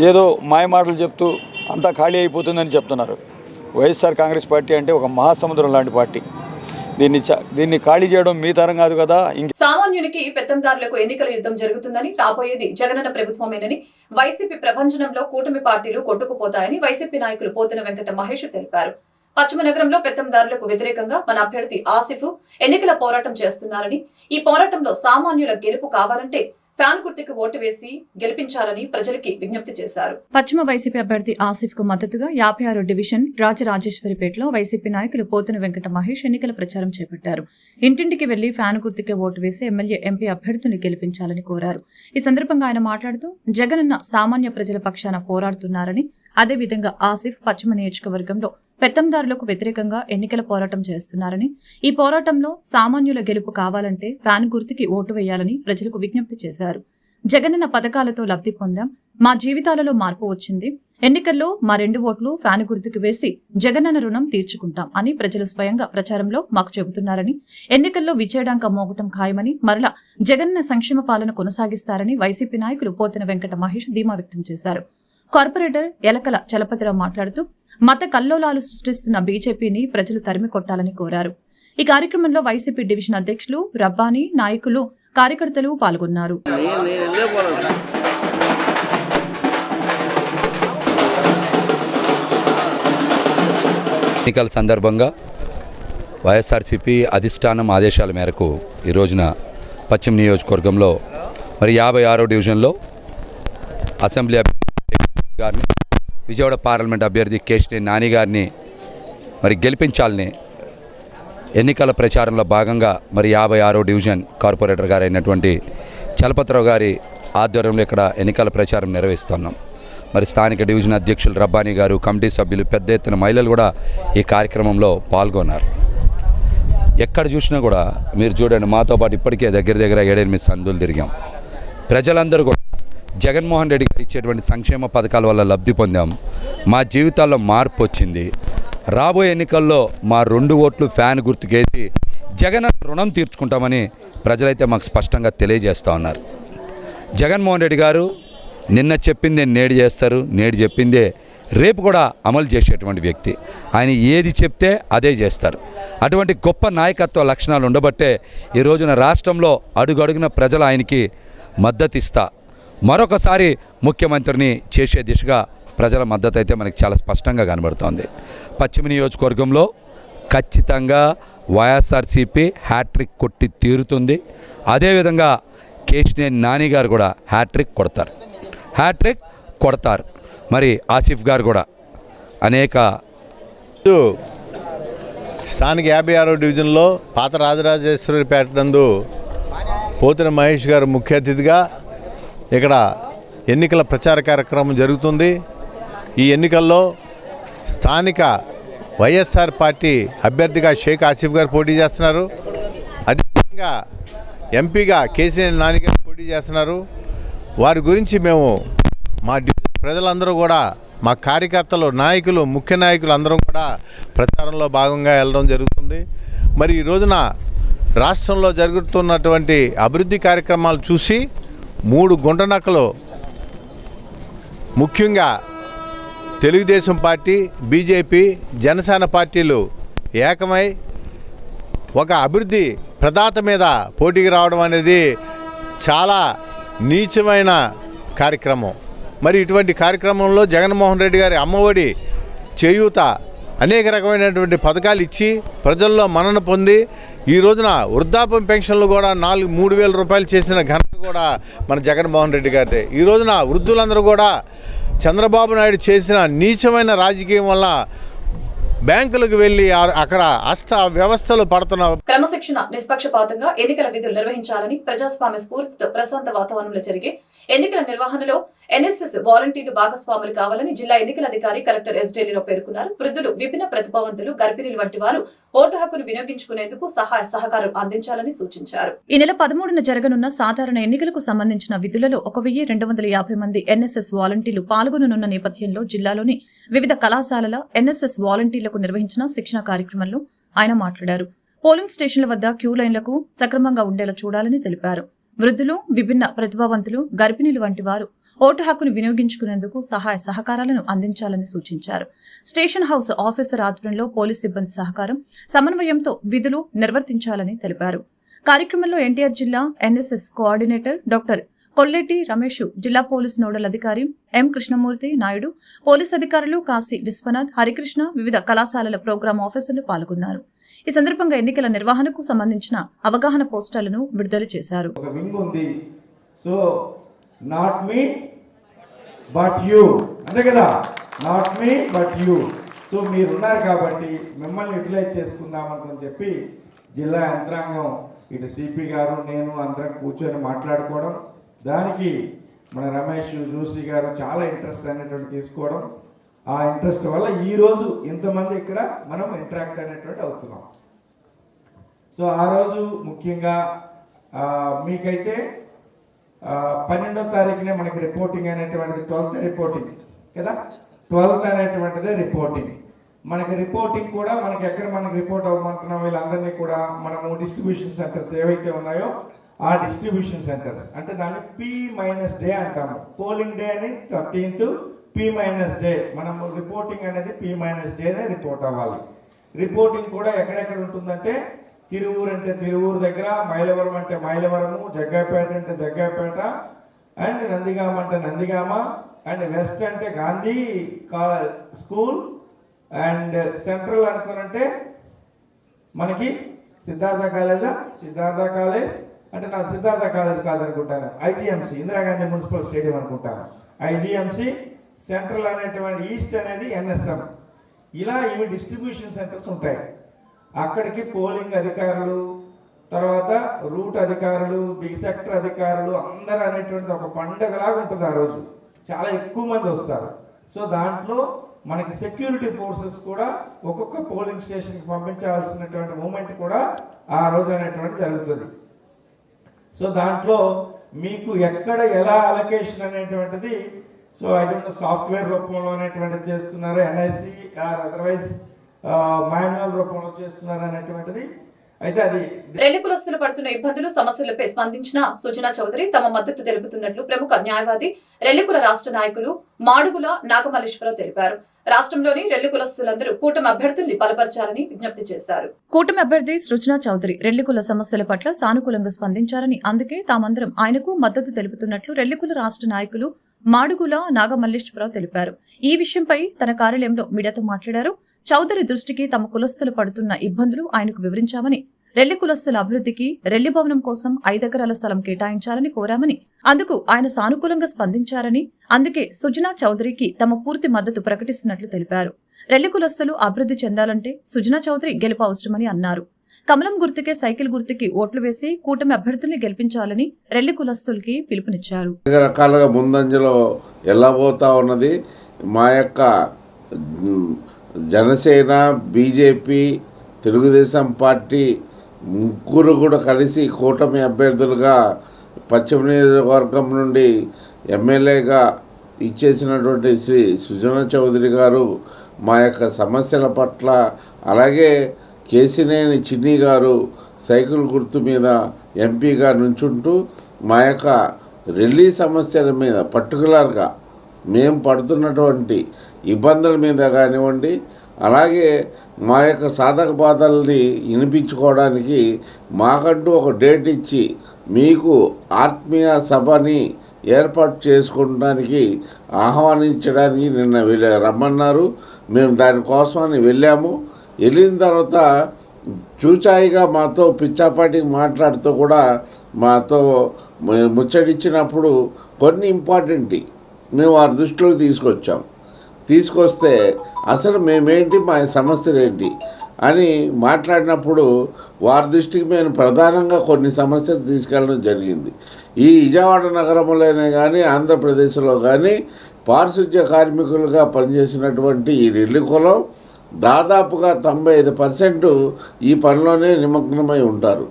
ఏదో మాయమాటలు చెప్తూ అంతా ఖాళీ అయిపోతుందని చెప్తున్నారు. వైఎస్ఆర్ కాంగ్రెస్ పార్టీ అంటే ఒక మహాసముద్రం లాంటి పార్టీ. దీన్ని ఖాళీ చేయడం మీ తరం కాదు కదా. సామాన్యునికి పెత్తందారులకు ఎన్నికల యుద్ధం జరుగుతుందని, రాబోయేది జగనన్న ప్రభుత్వమేనని వైసీపీ ప్రభంజనంలో కూటమి పార్టీలు కొట్టుకుపోతాయని వైసీపీ నాయకులు పోతిన వెంకట మహేష్ తెలిపారు. పశ్చిమ నగరంలో పెత్తందారులకు వ్యతిరేకంగా మన అభ్యర్థి ఆసిఫ్ ఎన్నికల పోరాటం చేస్తున్నారని, ఈ పోరాటంలో సామాన్యుల గెలుపు కావాలంటే ఫ్యాన్ గుర్తుకు ఓటు వేసి గెలిపించాలని ప్రజలకి విజ్ఞప్తి చేశారు. పశ్చిమ వైసీపీ అభ్యర్థి ఆసిఫ్ కు మద్దతుగా 56 డివిజన్ రాజరాజేశ్వరిపేటలో వైసీపీ నాయకులు పోతిన వెంకట మహేష్ ఎన్నికల ప్రచారం చేపట్టారు. ఇంటింటికి వెళ్లి ఫ్యాన్ గుర్తుకే ఓటు వేసి ఎమ్మెల్యే ఎంపీ అభ్యర్థులను గెలిపించాలని కోరారు. ఈ సందర్భంగా ఆయన మాట్లాడుతూ జగనన్న సామాన్య ప్రజల పక్షాన పోరాడుతున్నారని, అదేవిధంగా ఆసిఫ్ పశ్చిమ నియోజకవర్గంలో పెత్తందారులకు వ్యతిరేకంగా ఎన్నికల పోరాటం చేస్తున్నారని, ఈ పోరాటంలో సామాన్యుల గెలుపు కావాలంటే ఫ్యాన్ గుర్తుకి ఓటు వేయాలని ప్రజలకు విజ్ఞప్తి చేశారు. జగనన్న పథకాలతో లబ్ధి పొందాం, మా జీవితాలలో మార్పు వచ్చింది, ఎన్నికల్లో మా 2 ఓట్లు ఫ్యాన్ గుర్తుకు వేసి జగనన్న రుణం తీర్చుకుంటాం అని ప్రజలు స్వయంగా ప్రచారంలో మాకు చెబుతున్నారని, ఎన్నికల్లో విజయడాంక మోగటం ఖాయమని, మరలా జగనన్న సంక్షేమ పాలన కొనసాగిస్తారని వైసీపీ నాయకులు పోతిన వెంకట మహేష్ ధీమా వ్యక్తం చేశారు. కార్పొరేటర్ ఎలకల చలపతిరావు మాట్లాడుతూ మత కల్లోలాలు సృష్టిస్తున్న బీజేపీని ప్రజలు తరిమి కొట్టాలని కోరారు. ఈ కార్యక్రమంలో వైసీపీ డివిజన్ అధ్యక్షులు రబ్బానీ, నాయకులు, కార్యకర్తలు పాల్గొన్నారు. ఎన్నికల సందర్భంగా వైఎస్ఆర్సీపీ అధిష్టానం ఆదేశాల మేరకు ఈ రోజున పశ్చిమ నియోజకవర్గంలో మరి 56వ డివిజన్లో అసెంబ్లీ గారిని, విజయవాడ పార్లమెంట్ అభ్యర్థి కేశినేని నాని గారిని మరి గెలిపించాలని ఎన్నికల ప్రచారంలో భాగంగా మరి 56వ డివిజన్ కార్పొరేటర్ గారు అయినటువంటి చలపతిరావు గారి ఆధ్వర్యంలో ఇక్కడ ఎన్నికల ప్రచారం నిర్వహిస్తున్నాం. మరి స్థానిక డివిజన్ అధ్యక్షులు రబ్బానీ గారు, కమిటీ సభ్యులు, పెద్ద ఎత్తున మహిళలు కూడా ఈ కార్యక్రమంలో పాల్గొన్నారు. ఎక్కడ చూసినా కూడా మీరు చూడండి, మాతో పాటు ఇప్పటికే దగ్గర 7-8 సందులు తిరిగాం. ప్రజలందరూ కూడా జగన్మోహన్ రెడ్డి గారు ఇచ్చేటువంటి సంక్షేమ పథకాల వల్ల లబ్ధి పొందాం, మా జీవితాల్లో మార్పు వచ్చింది, రాబోయే ఎన్నికల్లో మా 2 ఓట్లు ఫ్యాన్ గుర్తుకేసి జగన్ రుణం తీర్చుకుంటామని ప్రజలైతే మాకు స్పష్టంగా తెలియజేస్తూ ఉన్నారు. జగన్మోహన్ రెడ్డి గారు నిన్న చెప్పిందే నేడు చేస్తారు, నేడు చెప్పిందే రేపు కూడా అమలు చేసేటువంటి వ్యక్తి. ఆయన ఏది చెప్తే అదే చేస్తారు. అటువంటి గొప్ప నాయకత్వ లక్షణాలు ఉండబట్టే ఈ రోజున రాష్ట్రంలో అడుగడుగున ప్రజలు ఆయనకి మద్దతిస్తా మరొకసారి ముఖ్యమంత్రిని చేసే దిశగా ప్రజల మద్దతు అయితే మనకి చాలా స్పష్టంగా కనబడుతోంది. పశ్చిమ నియోజకవర్గంలో ఖచ్చితంగా వైఎస్ఆర్సీపీ హ్యాట్రిక్ కొట్టి తీరుతుంది. అదేవిధంగా కేశినేని నాని గారు కూడా హ్యాట్రిక్ కొడతారు. మరి ఆసిఫ్ గారు కూడా అనేక స్థానిక 56వ డివిజన్లో పాత రాజరాజేశ్వరిపేట నందు పోతిన మహేష్ గారు ముఖ్య అతిథిగా ఇక్కడ ఎన్నికల ప్రచార కార్యక్రమం జరుగుతుంది. ఈ ఎన్నికల్లో స్థానిక వైఎస్ఆర్ పార్టీ అభ్యర్థిగా షేక్ ఆసిఫ్ గారు పోటీ చేస్తున్నారు. అదేవిధంగా ఎంపీగా కేశినేని నాని గారు పోటీ చేస్తున్నారు. వారి గురించి మేము మా డివిజన్ ప్రజలందరూ కూడా మా కార్యకర్తలు, నాయకులు, ముఖ్య నాయకులు అందరం కూడా ప్రచారంలో భాగంగా వెళ్ళడం జరుగుతుంది. మరి ఈ రోజున రాష్ట్రంలో జరుగుతున్నటువంటి అభివృద్ధి కార్యక్రమాలు చూసి 3 గుంటనక్కలు ముఖ్యంగా తెలుగుదేశం పార్టీ, బీజేపీ, జనసేన పార్టీలు ఏకమై ఒక అభివృద్ధి ప్రదాత మీద పోటీకి రావడం అనేది చాలా నీచమైన కార్యక్రమం. మరి ఇటువంటి కార్యక్రమంలో జగన్మోహన్ రెడ్డి గారి అమ్మఒడి, చేయూత, అనేక రకమైనటువంటి పథకాలు ఇచ్చి ప్రజల్లో మన్నన పొంది ఈ రోజున వృద్ధాప్య పెన్షన్లు కూడా 3,000 రూపాయలు చేసిన ఘనత కూడా మన జగన్మోహన్ రెడ్డి గారిదే. ఈ రోజున వృద్ధులందరూ కూడా చంద్రబాబు నాయుడు చేసిన నీచమైన రాజకీయం వల్ల బ్యాంకులకు వెళ్లి అక్కడ వ్యవస్థలు పడుతున్న క్రమశిక్షణ, నిష్పక్షపాతంగా ఎన్నికల విధులు నిర్వహించాలని, ప్రజాస్వామ్య స్ఫూర్తితో ప్రశాంత వాతావరణంలో జరిగే ఎన్నికల నిర్వహణలో ఎన్ఎస్ఎస్ వాలంటీర్లు భాగస్వాములు కావాలని జిల్లా ఎన్నికల అధికారి కలెక్టర్ ఎస్ ఢిల్లీలో పేర్కొన్నారు. వృద్ధులు, విభిన్న ప్రతిభావంతులు, గర్భిణీలు వంటి వారు ఓటు హక్కును వినియోగించుకునేందుకు సహాయ సహకారం అందించాలని సూచించారు. ఈ నెల 13న జరగనున్న సాధారణ ఎన్నికలకు సంబంధించిన విధులలో 1250 మంది ఎన్ఎస్ఎస్ వాలంటీర్లు పాల్గొననున్న నేపథ్యంలో జిల్లాలోని వివిధ కళాశాలల ఎన్ఎస్ఎస్ వాలంటీర్లకు నిర్వహించిన శిక్షణ కార్యక్రమంలో ఆయన మాట్లాడారు. పోలింగ్ స్టేషన్ల వద్ద క్యూ లైన్లకు సక్రమంగా ఉండేలా చూడాలని తెలిపారు. వృద్ధులు, విభిన్న ప్రతిభావంతులు, గర్భిణీలు వంటి వారు ఓటు హక్కును వినియోగించుకునేందుకు సహాయ సహకారాలను అందించాలని సూచించారు. స్టేషన్ హౌస్ ఆఫీసర్ ఆధ్వర్యంలో పోలీస్ సిబ్బంది సహకారం, సమన్వయంతో విధులు నిర్వర్తించాలని తెలిపారు. కార్యక్రమంలో ఎన్టీఆర్ జిల్లా ఎన్ఎస్ఎస్ కోఆర్డినేటర్ డాక్టర్ కొల్లేటి రమేష్, జిల్లా పోలీస్ నోడల్ అధికారి ఎం కృష్ణమూర్తి నాయుడు, పోలీస్ అధికారులు కాశీ విశ్వనాథ్, హరికృష్ణ, వివిధ కళాశాలల ప్రోగ్రాం ఆఫీసర్లు పాల్గొన్నారు. ఈ సందర్భంగా ఎన్నికల నిర్వహణకు సంబంధించిన అవగాహన పోస్టర్లను విడుదల చేశారు. ఒక వింగ్ ఉంది. So not me but you, అంతే కదా, not me but you. So మీరున్నారు కాబట్టి మిమ్మల్ని యూటిలైజ్ చేసుకుందామని చెప్పి జిల్లా యంత్రాంగం, ఇటు సిపి గారు, నేను అందరం కూర్చొని మాట్లాడుకోవడం, దానికి మన రమేష్, జోషి గారు చాలా ఇంట్రెస్ట్ అనేటువంటి తీసుకోవడం, ఆ ఇంట్రెస్ట్ వల్ల ఈరోజు ఇంతమంది ఇక్కడ మనం ఇంటరాక్ట్ అనేటువంటి అవుతున్నాం. సో ఆ రోజు ముఖ్యంగా మీకైతే 12వ తారీఖునే మనకి రిపోర్టింగ్ అనేటువంటిది, 12th రిపోర్టింగ్ కదా, 12th అనేటువంటిదే రిపోర్టింగ్. మనకి రిపోర్టింగ్ కూడా మనకి ఎక్కడ మనకి రిపోర్ట్ అవ్వమంటున్నాం వీళ్ళందరినీ కూడా మనము డిస్ట్రిబ్యూషన్ సెంటర్స్ ఏవైతే ఉన్నాయో ఆ డిస్ట్రిబ్యూషన్ సెంటర్స్ అంటే దాన్ని P-డే అంటాము. పోలింగ్ డే అని 13th, P-డే మనము రిపోర్టింగ్ అనేది P-డేనే రిపోర్ట్ అవ్వాలి. రిపోర్టింగ్ కూడా ఎక్కడెక్కడ ఉంటుందంటే తిరువూరు అంటే తిరువూరు దగ్గర, మైలవరం అంటే మైలవరము, జగ్గాపేట అంటే జగ్గాపేట, అండ్ నందిగామ అంటే నందిగామ, అండ్ వెస్ట్ అంటే గాంధీ స్కూల్, అండ్ సెంట్రల్ అనుకోనంటే మనకి సిద్ధార్థ కాలేజ్ అంటే నాకు సిద్ధార్థ కాలేజ్ కాదనుకుంటాను, IGMC ఇందిరాగాంధీ మున్సిపల్ స్టేడియం అనుకుంటాను, IGMC, సెంట్రల్ అనేటువంటి ఈస్ట్ అనేది NSM. ఇలా ఇవి డిస్ట్రిబ్యూషన్ సెంటర్స్ ఉంటాయి. అక్కడికి పోలింగ్ అధికారులు, తర్వాత రూట్ అధికారులు, బిగ్ సెక్టర్ అధికారులు అందరూ అనేటువంటిది ఒక పండగలాగా ఉంటుంది. ఆ రోజు చాలా ఎక్కువ మంది వస్తారు. సో దాంట్లో మనకి సెక్యూరిటీ ఫోర్సెస్ కూడా ఒక్కొక్క పోలింగ్ స్టేషన్కి పంపించాల్సినటువంటి మూమెంట్ కూడా ఆ రోజు అనేటువంటి జరుగుతుంది. సో దాంట్లో మీకు ఎక్కడ ఎలా అలొకేషన్ అనేటువంటిది, సో అది సాఫ్ట్వేర్ రూపంలో అనేటువంటిది చేస్తున్నారు, NIC ఆర్ అదర్వైజ్ మాన్యువల్ రూపంలో చేస్తున్నారు అనేటువంటిది. అయితే అది రెల్లి కులస్తులు పడుతున్న ఇబ్బందులు, సమస్యలపై స్పందించిన సుజనా చౌదరి తమ మద్దతు తెలుపుతున్నట్లు ప్రముఖ న్యాయవాది, రెల్లికుల రాష్ట్ర నాయకులు మాడుగుల నాగమల్లేశ్వరరావు తెలిపారు. రాష్ట్రంలోని రెల్లి కులస్తులందరూ కూటమి అభ్యర్థుల్ని బలపరచాలని విజ్ఞప్తి చేశారు. కూటమి అభ్యర్థి సృజనా చౌదరి రెల్లికుల సమస్యల పట్ల సానుకూలంగా స్పందించారని, అందుకే తామందరం ఆయనకు మద్దతు తెలుపుతున్నట్లు రెల్లికుల రాష్ట్ర నాయకులు మాడుగుల నాగమల్లేశ్వరరావు తెలిపారు. ఈ విషయంపై తన కార్యాలయంలో మీడియాతో మాట్లాడారు. చౌదరి దృష్టికి తమ కులస్తులు పడుతున్న ఇబ్బందులు ఆయనకు వివరించామని, రెల్లి కులస్తుల అభివృద్ధికి రెల్లి భవనం కోసం 5 ఎకరాల స్థలం కేటాయించాలని కోరామని, అందుకు ఆయన సానుకూలంగా స్పందించారని, అందుకే సుజనా చౌదరికి తమ పూర్తి మద్దతు ప్రకటిస్తున్నట్లు తెలిపారు. రెల్లి కులస్తులు అభివృద్ధి చెందాలంటే సుజనా చౌదరి గెలుపు అవసరమని అన్నారు. కమలం గుర్తుకే సైకిల్ గుర్తుకి ఓట్లు వేసి కూటమి అభ్యర్థుల్ని గెలిపించాలని రెల్లి కులస్తులకి పిలుపునిచ్చారు. రకాలుగా ముందంజలో వెళ్ళబోతా ఉన్నది. మా యొక్క జనసేన, బీజేపీ, తెలుగుదేశం పార్టీ ముగ్గురు కూడా కలిసి కూటమి అభ్యర్థులుగా పశ్చిమ నియోజకవర్గం నుండి ఎమ్మెల్యేగా ఇచ్చేసినటువంటి శ్రీ సుజన చౌదరి గారు మా యొక్క సమస్యల పట్ల, అలాగే కేసినేని చిన్ని గారు సైకిల్ గుర్తు మీద ఎంపీగా నుంచుంటూ మా యొక్క రెల్లీ సమస్యల మీద పర్టికులర్గా మేము పడుతున్నటువంటి ఇబ్బందుల మీద కానివ్వండి, అలాగే మా యొక్క సాధక బాధల్ని వినిపించుకోవడానికి మాకంటూ ఒక డేట్ ఇచ్చి మీకు ఆత్మీయ సభని ఏర్పాటు చేసుకోవడానికి ఆహ్వానించడానికి నిన్న రమ్మన్నారు. మేము దానికోసమని వెళ్ళాము. వెళ్ళిన తర్వాత చూచాయిగా మాతో పిచ్చాపాటికి మాట్లాడుతూ కూడా మాతో ముచ్చటిచ్చినప్పుడు కొన్ని ఇంపార్టెంట్ మేము వారి దృష్టిలోకి తీసుకొస్తే అసలు మేమేంటి, మా సమస్యలు ఏంటి అని మాట్లాడినప్పుడు వారి దృష్టికి మేము ప్రధానంగా కొన్ని సమస్యలు తీసుకెళ్ళడం జరిగింది. ఈ విజయవాడ నగరంలోనే కానీ ఆంధ్రప్రదేశ్లో కానీ పారిశుద్ధ్య కార్మికులుగా పనిచేసినటువంటి ఈ రెల్లి కులం దాదాపుగా 95% ఈ పనిలోనే నిమగ్నమై ఉంటారు.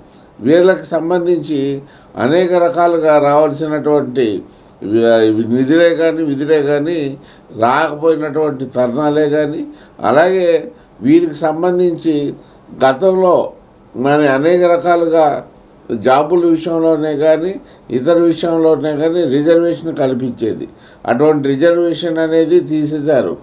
వీళ్ళకి సంబంధించి అనేక రకాలుగా రావాల్సినటువంటి విధులే కానీ రాకపోయినటువంటి తరుణాలే కానీ, అలాగే వీరికి సంబంధించి గతంలో మన అనేక రకాలుగా జాబుల విషయంలోనే కానీ ఇతర విషయంలోనే కానీ రిజర్వేషన్ కల్పించేది. అటువంటి రిజర్వేషన్ అనేది తీసేశారు.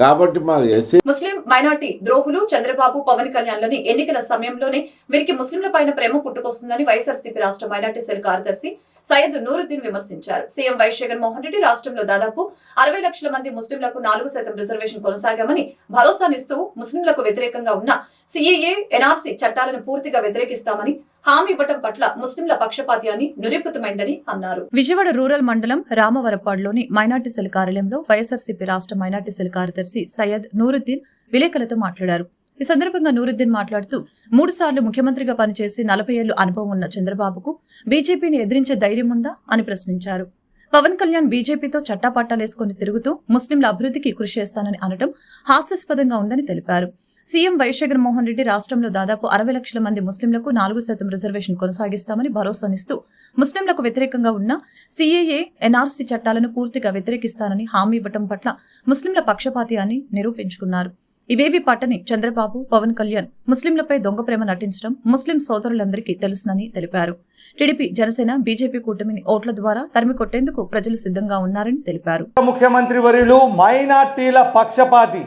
కాబట్టి మాకు ఎస్సీ ముస్లిం మైనార్టీ ద్రోహులు చంద్రబాబు, పవన్ కళ్యాణ్లని ఎన్నికల సమయంలోనే వీరికి ముస్లింల పైన ప్రేమ పుట్టుకొస్తుందని వైఎస్ఆర్సీపీ రాష్ట్ర మైనార్టీ సెల్ కార్యదర్శి సయ్యద్ నూరుద్దీన్ విమర్శించారు. సీఎం వైఎస్ జగన్మోహన్ రెడ్డి రాష్ట్రంలో దాదాపు 60 లక్షల మంది ముస్లింలకు 4% రిజర్వేషన్ కొనసాగామని భరోసానిస్తూ ముస్లింలకు వ్యతిరేకంగా ఉన్న సిఏఏ, ఎన్ఆర్సీ చట్టాలను పూర్తిగా వ్యతిరేకిస్తామని హామీ ఇవ్వటం పట్ల ముస్లింల పక్షపాతి అని నిరూపితమైందని అన్నారు. విజయవాడ రూరల్ మండలం రామవరపాడులోని మైనార్టీ సెల్ కార్యాలయంలో వైఎస్ఆర్సీపీ రాష్ట్ర మైనార్టీ సెల్ కార్యదర్శి సయ్యద్ నూరుద్దీన్ విలేకరులతో మాట్లాడారు. ఈ సందర్భంగా నూరుద్దీన్ మాట్లాడుతూ 3 సార్లు ముఖ్యమంత్రిగా పనిచేసి 40 ఏళ్లు అనుభవం ఉన్న చంద్రబాబుకు బీజేపీని ఎదిరించే ధైర్యం ఉందా అని ప్రశ్నించారు. పవన్ కళ్యాణ్ బీజేపీతో చట్టాపట్టాలేసుకుని తిరుగుతూ ముస్లింల అభివృద్ధికి కృషి చేస్తానని అనడం హాస్యాస్పదంగా ఉందని తెలిపారు. సీఎం వైఎస్ జగన్మోహన్ రెడ్డి రాష్ట్రంలో దాదాపు 60 లక్షల మంది ముస్లింలకు 4% రిజర్వేషన్ కొనసాగిస్తామని భరోసానిస్తూ ముస్లింలకు వ్యతిరేకంగా ఉన్న సిఏఏ, ఎన్ఆర్సీ చట్టాలను పూర్తిగా వ్యతిరేకిస్తానని హామీ ఇవ్వటం పట్ల ముస్లింల పక్షపాతి అని నిరూపించుకున్నారు. ఇవేవి పట్టని చంద్రబాబు, పవన్ కళ్యాణ్ ముస్లింలపై దొంగ ప్రేమ నటించడం ముస్లిం సోదరులందరికీ తెలుసునని తెలిపారు. టీడీపీ, జనసేన, బీజేపీ కూటమిని ఓట్ల ద్వారా తరిమి కొట్టేందుకు ప్రజలు సిద్ధంగా ఉన్నారని తెలిపారు. ముఖ్యమంత్రి వర్యులు మైనార్టీల పక్షపాతి,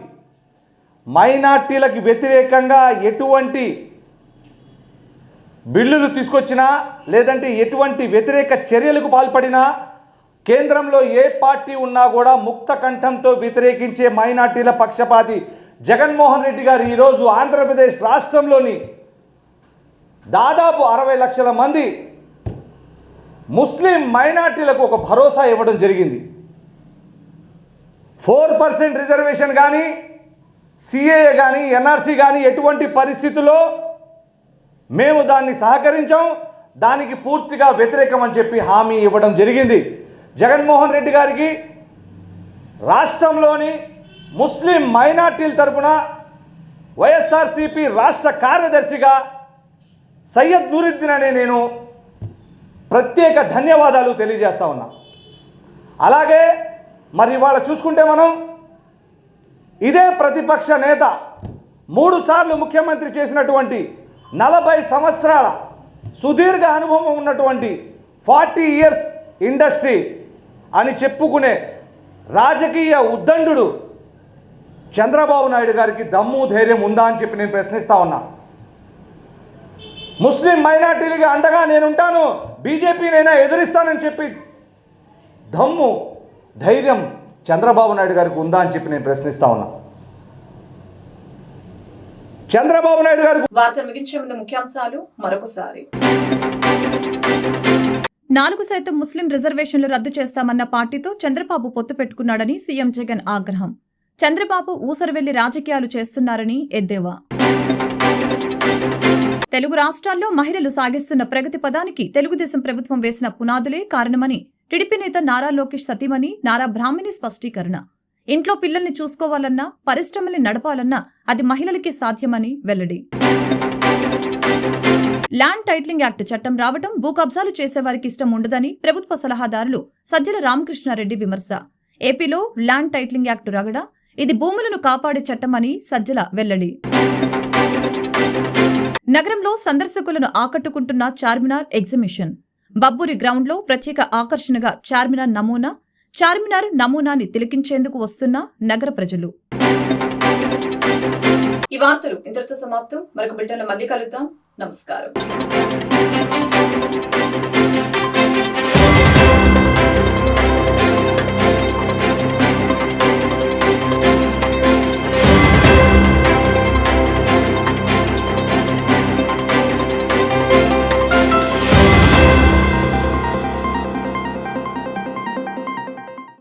మైనార్టీలకు వ్యతిరేకంగా ఎటువంటి బిల్లులు తీసుకొచ్చినా లేదంటే ఎటువంటి వ్యతిరేక చర్యలకు పాల్పడినా కేంద్రంలో ఏ పార్టీ ఉన్నా కూడా ముక్త కంఠంతో వ్యతిరేకించే మైనార్టీల పక్షపాతి జగన్మోహన్ రెడ్డి గారు ఈరోజు ఆంధ్రప్రదేశ్ రాష్ట్రంలోని దాదాపు 60 లక్షల మంది ముస్లిం మైనార్టీలకు ఒక భరోసా ఇవ్వడం జరిగింది. 4% రిజర్వేషన్ కానీ, సిఏఏ కానీ, ఎన్ఆర్సీ కానీ ఎటువంటి పరిస్థితుల్లో మేము దాన్ని సహకరించాం, దానికి పూర్తిగా వ్యతిరేకం అని చెప్పి హామీ ఇవ్వడం జరిగింది. జగన్మోహన్ రెడ్డి గారికి రాష్ట్రంలోని ముస్లిం మైనార్టీల తరపున వైఎస్ఆర్సీపీ రాష్ట్ర కార్యదర్శిగా సయ్యద్ నూరుద్దీన్ అనే నేను ప్రత్యేక ధన్యవాదాలు తెలియజేస్తా ఉన్నా. అలాగే మరి ఇవాళ చూసుకుంటే మనం ఇదే ప్రతిపక్ష నేత 3 సార్లు ముఖ్యమంత్రి చేసినటువంటి 40 సంవత్సరాల సుదీర్ఘ అనుభవం ఉన్నటువంటి 40 ఇయర్స్ ఇండస్ట్రీ అని చెప్పుకునే రాజకీయ ఉద్దండు చంద్రబాబు నాయుడు గారికి దమ్ము ధైర్యం ఉందా అని చెప్పి నేను ప్రశ్నిస్తా ఉన్నా. ముస్లిం మైనార్టీలకి అండగా నేనుంటాను, బీజేపీనైనా ఎదిరిస్తానని చెప్పి దమ్ము ధైర్యం చంద్రబాబు నాయుడు గారికి ఉందా అని చెప్పి నేను ప్రశ్నిస్తా ఉన్నా. చంద్రబాబు నాయుడు గారు వార్తలు ముగించే ముందు ముఖ్యాంశాలు మరొకసారి. 4% ముస్లిం రిజర్వేషన్లు రద్దు చేస్తామన్న పార్టీతో చంద్రబాబు పొత్తు పెట్టుకున్నాడని సీఎం జగన్ ఆగ్రహం. చంద్రబాబు ఊసరవెల్లి రాజకీయాలు చేస్తున్నారని ఎద్దేవా. తెలుగు రాష్ట్రాల్లో మహిళలు సాగిస్తున్న ప్రగతి పదానికి తెలుగుదేశం ప్రభుత్వం వేసిన పునాదులే కారణమని టీడీపీ నేత నారా లోకేష్ సతీమణి నారా బ్రాహ్మణి స్పష్టీకరణ. ఇంట్లో పిల్లల్ని చూసుకోవాలన్నా, పరిశ్రమల్ని నడపాలన్నా అది మహిళలకే సాధ్యమని వెల్లడి. ల్యాండ్ టైటిలింగ్ యాక్ట్ చట్టం రావడం భూ కబ్జాలు చేసేవారికి ఇష్టం ఉండదని ప్రభుత్వ సలహాదారులు సజ్జల రామకృష్ణారెడ్డి విమర్శ. ఏపీలో ల్యాండ్ టైటిలింగ్ యాక్ట్ రగడ, ఇది భూములను కాపాడే చట్టమని సజ్జల వెల్లడి. నగరంలో సందర్శకులను ఆకట్టుకుంటున్న చార్మినార్ ఎగ్జిబిషన్. బబ్బూరి గ్రౌండ్లో ప్రత్యేక ఆకర్షణగా చార్మినార్ నమూనాని తిలకించేందుకు వస్తున్న నగర ప్రజలు. ఈ వార్తలు ఇంతటితో సమాప్తం. మరొక బిడ్డలో మళ్ళీ కలుద్దాం. నమస్కారం.